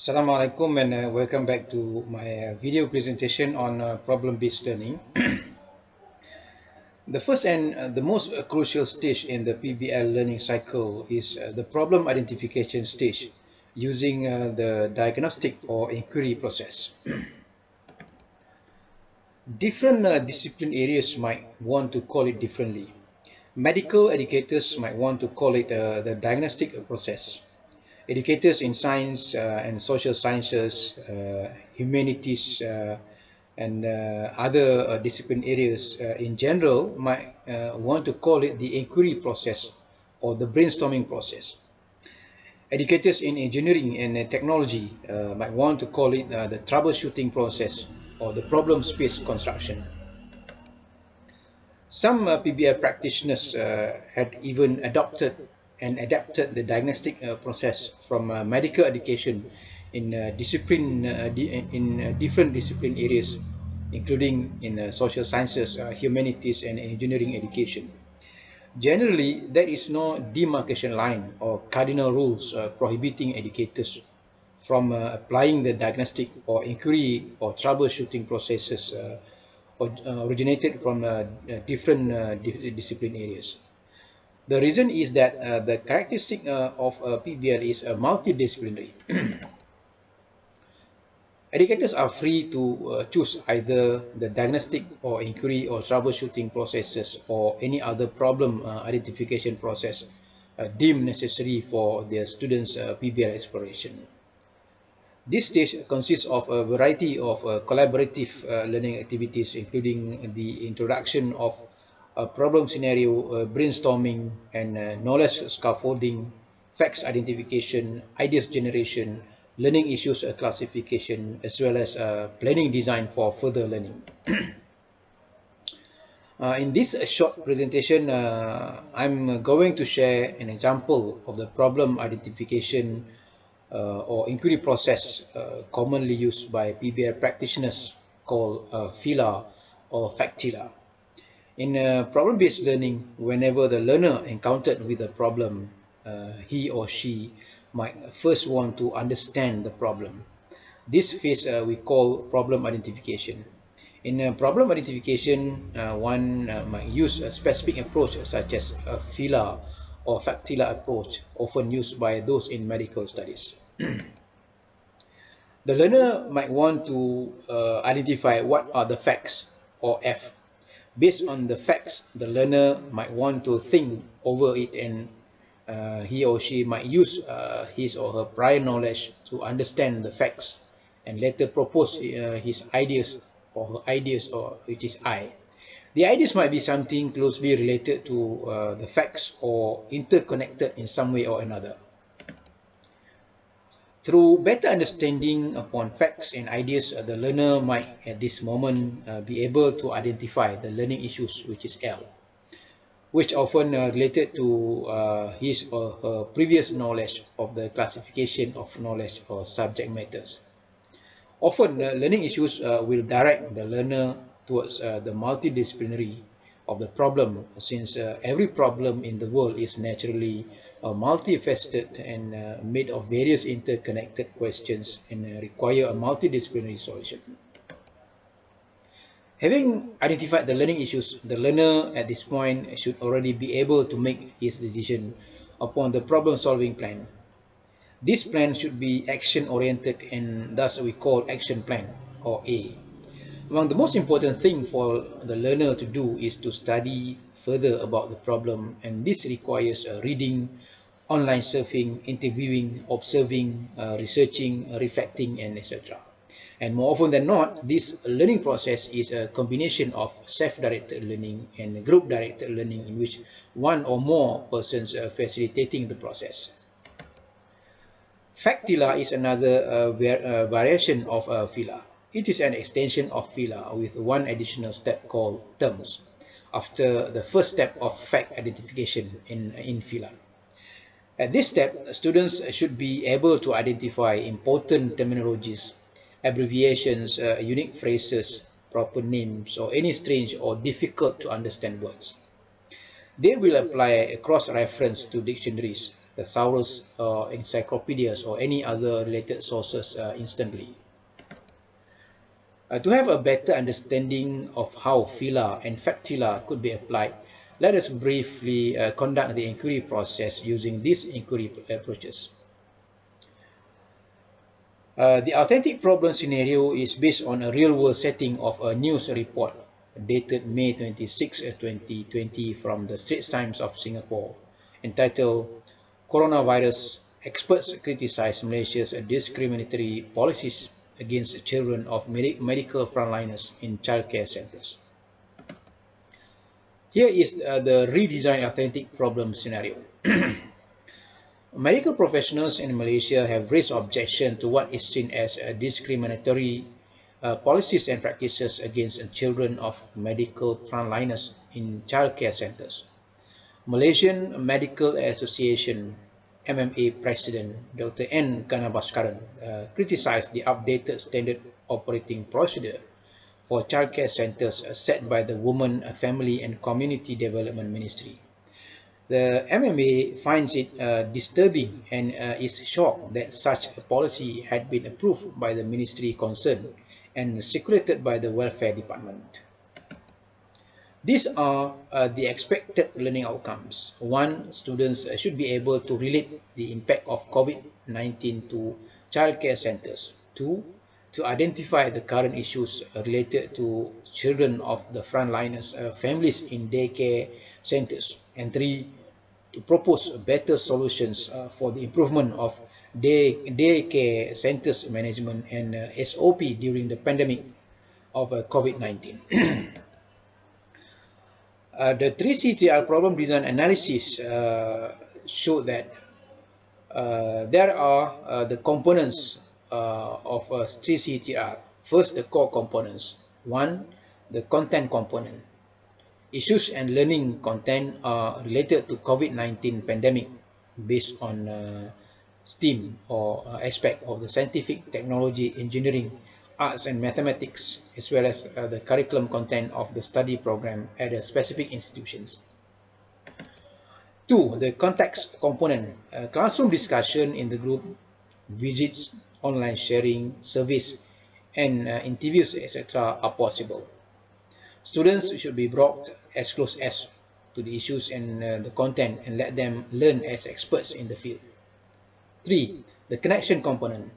Assalamu alaikum and welcome back to my video presentation on problem-based learning. The first and the most crucial stage in the PBL learning cycle is the problem identification stage using the diagnostic or inquiry process. Different discipline areas might want to call it differently. Medical educators might want to call it the diagnostic process. Educators in science and social sciences, humanities, and other discipline areas in general might want to call it the inquiry process or the brainstorming process. Educators in engineering and technology might want to call it the troubleshooting process or the problem space construction. Some PBL practitioners had even adopted and adapted the diagnostic process from medical education in different discipline areas, including in social sciences, humanities, and engineering education. Generally, there is no demarcation line or cardinal rules prohibiting educators from applying the diagnostic or inquiry or troubleshooting processes originated from different discipline areas. The reason is that the characteristic of PBL is multidisciplinary. Educators are free to choose either the diagnostic or inquiry or troubleshooting processes or any other problem identification process deemed necessary for their students' PBL exploration. This stage consists of a variety of collaborative learning activities, including the introduction of problem scenario brainstorming and knowledge scaffolding, facts identification, ideas generation, learning issues classification, as well as planning design for further learning. In this short presentation, I'm going to share an example of the problem identification or inquiry process commonly used by PBL practitioners called FILA or FACTILA. In problem-based learning, whenever the learner encountered with a problem, he or she might first want to understand the problem. This phase we call problem identification. In problem identification, one might use a specific approach such as a FILA or FACTILA approach, often used by those in medical studies. The learner might want to identify what are the facts, or F. Based on the facts, the learner might want to think over it, and he or she might use his or her prior knowledge to understand the facts and later propose his ideas or her ideas, or which is I. The ideas might be something closely related to the facts or interconnected in some way or another. Through better understanding upon facts and ideas, the learner might at this moment be able to identify the learning issues, which is L, which often related to his or her previous knowledge of the classification of knowledge or subject matters. Often, learning issues will direct the learner towards the multidisciplinary of the problem, since every problem in the world is naturally multifaceted and made of various interconnected questions and require a multidisciplinary solution. Having identified the learning issues, the learner at this point should already be able to make his decision upon the problem-solving plan. This plan should be action-oriented, and thus we call action plan, or A. Among the most important thing for the learner to do is to study further about the problem, and this requires reading, online surfing, interviewing, observing, researching, reflecting, and etc. And more often than not, this learning process is a combination of self-directed learning and group-directed learning, in which one or more persons are facilitating the process. Factila is another variation of FILA. It is an extension of FILA with one additional step called terms, after the first step of fact identification in FILA. At this step, students should be able to identify important terminologies, abbreviations, unique phrases, proper names, or any strange or difficult to understand words. They will apply a cross-reference to dictionaries thesaurus, encyclopedias, or any other related sources instantly. To have a better understanding of how phyla and factila could be applied, let us briefly conduct the inquiry process using these inquiry approaches. The authentic problem scenario is based on a real-world setting of a news report dated May 26, 2020 from the Straits Times of Singapore, entitled Coronavirus Experts Criticize Malaysia's Discriminatory Policies Against Children of Medical Frontliners in Childcare Centres. Here is the redesigned authentic problem scenario. Medical professionals in Malaysia have raised objection to what is seen as discriminatory policies and practices against children of medical frontliners in childcare centres. Malaysian Medical Association MMA President Dr. N. Ganabhaskaran criticized the updated standard operating procedure for childcare centres set by the Women, Family and Community Development Ministry. The MMA finds it disturbing and is shocked that such a policy had been approved by the ministry concerned and circulated by the Welfare Department. These are the expected learning outcomes. One, students should be able to relate the impact of COVID-19 to childcare centres. Two, to identify the current issues related to children of the frontliners, families in daycare centres. And three, to propose better solutions for the improvement of daycare centres management and SOP during the pandemic of COVID-19. The 3C3R problem design analysis showed that there are the components of 3C3R. First, the core components. One, the content component. Issues and learning content are related to COVID-19 pandemic based on STEAM or aspect of the scientific, technology, engineering, arts and mathematics, as well as the curriculum content of the study program at the specific institutions. Two, the context component. Classroom discussion in the group, visits, online sharing, surveys, and interviews, etc. are possible. Students should be brought as close as to the issues and the content and let them learn as experts in the field. Three, the connection component.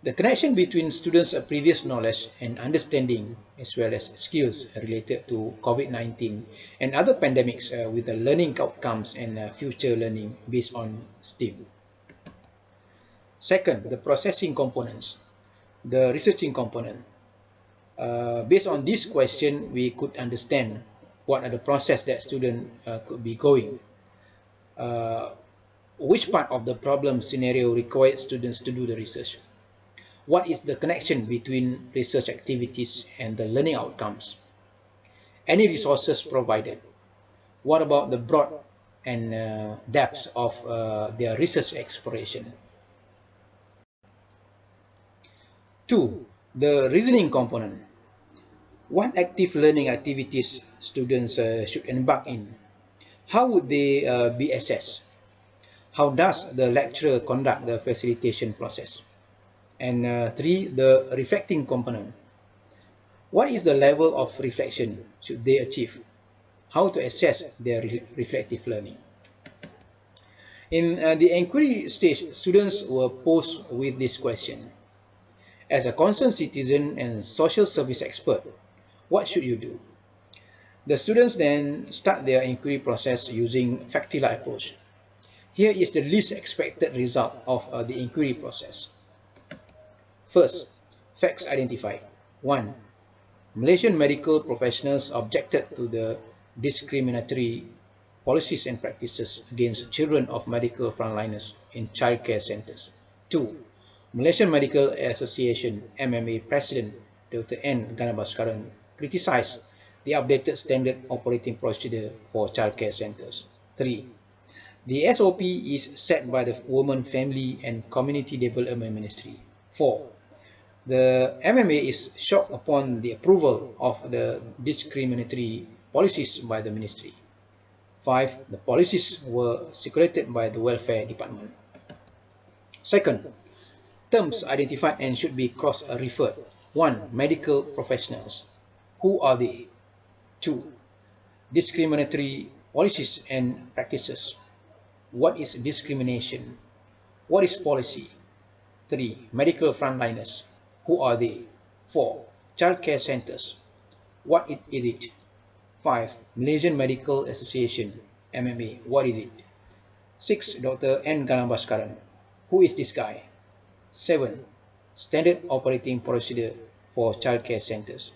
The connection between students' previous knowledge and understanding, as well as skills related to COVID-19 and other pandemics with the learning outcomes and future learning based on STEAM. Second, the processing components. The researching component. Based on this question, we could understand what are the process that student could be going. Uh, which part of the problem scenario requires students to do the research? What is the connection between research activities and the learning outcomes? Any resources provided? What about the breadth and depth of their research exploration? Two, the reasoning component. What active learning activities students should embark in? How would they be assessed? How does the lecturer conduct the facilitation process? And three, the reflecting component. What is the level of reflection should they achieve? How to assess their reflective learning? In the inquiry stage, students were posed with this question. As a concerned citizen and social service expert, what should you do? The students then start their inquiry process using factila approach. Here is the least expected result of the inquiry process. First, facts identified. 1. Malaysian medical professionals objected to the discriminatory policies and practices against children of medical frontliners in childcare centres. 2. Malaysian Medical Association MMA President Dr. N. Ganabhaskaran criticized the updated standard operating procedure for childcare centres. 3. The SOP is set by the Women, Family and Community Development Ministry. 4. The MMA is shocked upon the approval of the discriminatory policies by the ministry. 5. The policies were circulated by the welfare department. Second, terms identified and should be cross-referred. 1. Medical professionals. Who are they? 2. Discriminatory policies and practices. What is discrimination? What is policy? 3. Medical frontliners. Who are they? 4. Childcare centers. What is it? 5. Malaysian Medical Association, MMA. What is it? 6. Dr. N. Ganabhaskaran. Who is this guy? 7. Standard Operating Procedure for Childcare Centers.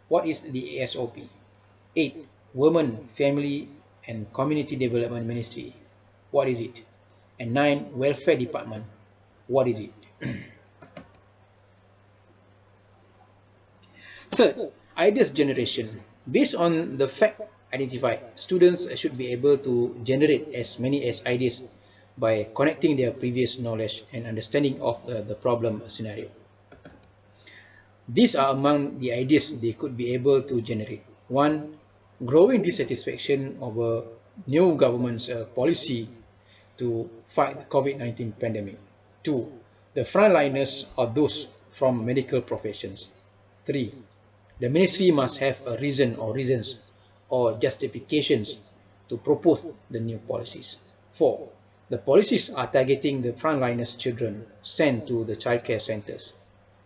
What is the ASOP? 8. Women, Family and Community Development Ministry. What is it? And 9. Welfare Department. What is it? Third, ideas generation. Based on the fact identified, students should be able to generate as many as ideas by connecting their previous knowledge and understanding of the problem scenario. These are among the ideas they could be able to generate. 1. Growing dissatisfaction over new government's policy to fight the COVID-19 pandemic. 2. The frontliners are those from medical professions. 3. The ministry must have a reason or reasons or justifications to propose the new policies. 4. The policies are targeting the frontliners' children sent to the childcare centers,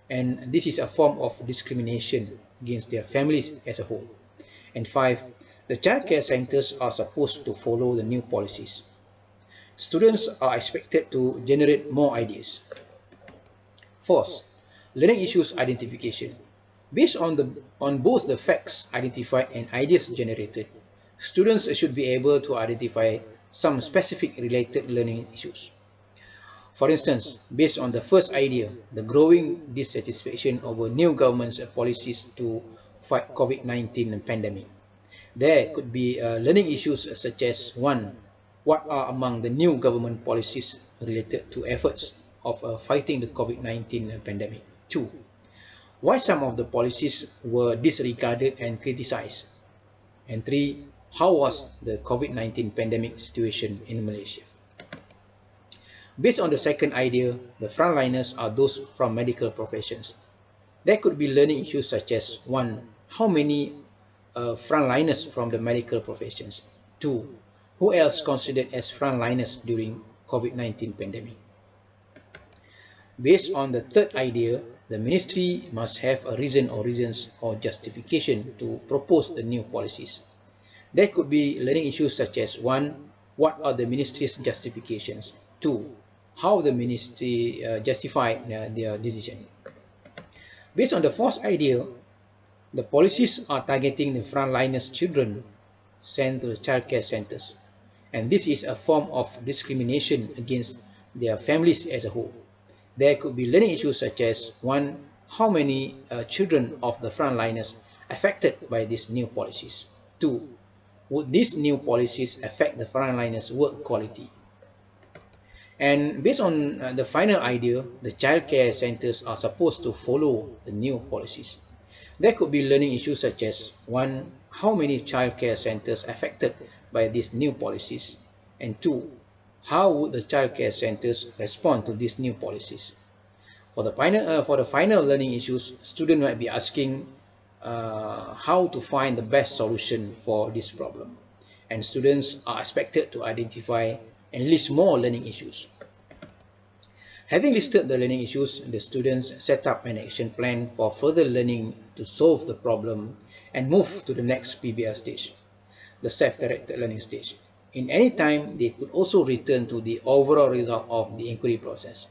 and this is a form of discrimination against their families as a whole. And 5. The childcare centers are supposed to follow the new policies. Students are expected to generate more ideas. Fourth, learning issues identification. Based on both the facts identified and ideas generated, students should be able to identify some specific related learning issues. For instance, based on the first idea, the growing dissatisfaction over new government's policies to fight COVID-19 pandemic, there could be learning issues such as 1. What are among the new government policies related to efforts of fighting the COVID-19 pandemic? 2. Why some of the policies were disregarded and criticized? And 3. How was the COVID-19 pandemic situation in Malaysia? Based on the second idea, the frontliners are those from medical professions. There could be learning issues such as 1. How many frontliners from the medical professions? 2. Who else considered as frontliners during COVID-19 pandemic? Based on the third idea, the ministry must have a reason or reasons or justification to propose the new policies. There could be learning issues such as 1. What are the ministry's justifications? 2. How the ministry justified their decision. Based on the fourth idea, the policies are targeting the frontliners' children sent to the childcare centers, and this is a form of discrimination against their families as a whole. There could be learning issues such as 1. How many children of the frontliners affected by these new policies? 2. Would these new policies affect the frontliners' work quality? And based on the final idea, the childcare centers are supposed to follow the new policies. There could be learning issues such as 1. How many childcare centers affected by these new policies? And 2. How would the childcare centers respond to these new policies? For the final learning issues, students might be asking how to find the best solution for this problem. And students are expected to identify and list more learning issues. Having listed the learning issues, the students set up an action plan for further learning to solve the problem and move to the next PBL stage, the self-directed learning stage. In any time, they could also return to the overall result of the inquiry process.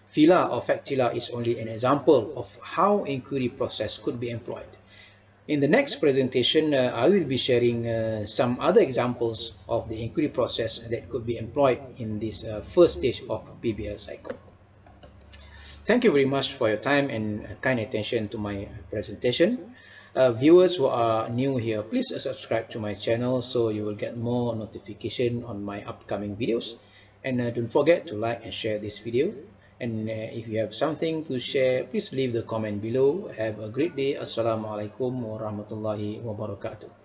FILA or FACTILA is only an example of how inquiry process could be employed. In the next presentation, I will be sharing some other examples of the inquiry process that could be employed in this first stage of PBL cycle. Thank you very much for your time and kind attention to my presentation. Viewers who are new here, please subscribe to my channel so you will get more notification on my upcoming videos. And don't forget to like and share this video. And if you have something to share, please leave the comment below. Have a great day. Assalamualaikum warahmatullahi wabarakatuh.